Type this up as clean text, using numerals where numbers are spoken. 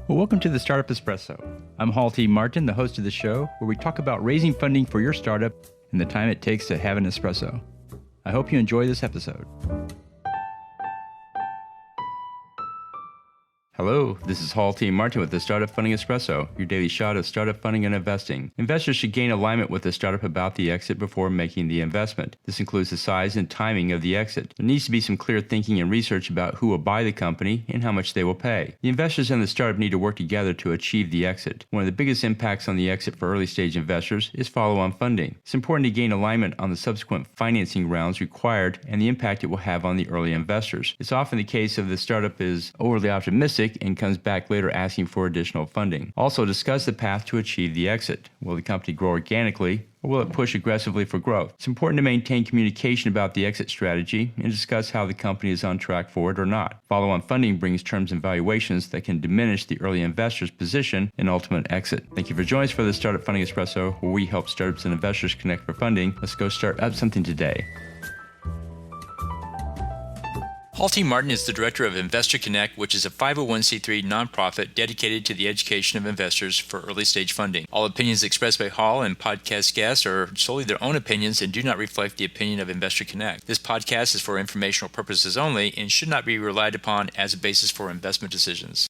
Well, welcome to the Startup Espresso. I'm Hall T. Martin, the host of the show, where we talk about raising funding for your startup and the time it takes to have an espresso. I hope you enjoy this episode. Hello, this is Hall T. Martin with the Startup Funding Espresso, your daily shot of startup funding and investing. Investors should gain alignment with the startup about the exit before making the investment. This includes the size and timing of the exit. There needs to be some clear thinking and research about who will buy the company and how much they will pay. The investors and the startup need to work together to achieve the exit. One of the biggest impacts on the exit for early stage investors is follow-on funding. It's important to gain alignment on the subsequent financing rounds required and the impact it will have on the early investors. It's often the case if the startup is overly optimistic and comes back later asking for additional funding. Also, discuss the path to achieve the exit. Will the company grow organically, or will it push aggressively for growth? It's important to maintain communication about the exit strategy and discuss how the company is on track for it or not. Follow-on funding brings terms and valuations that can diminish the early investor's position in ultimate exit. Thank you for joining us for the Startup Funding Espresso, where we help startups and investors connect for funding. Let's go start up something today. Hall T. Martin is the director of Investor Connect, which is a 501c3 nonprofit dedicated to the education of investors for early-stage funding. All opinions expressed by Hall and podcast guests are solely their own opinions and do not reflect the opinion of Investor Connect. This podcast is for informational purposes only and should not be relied upon as a basis for investment decisions.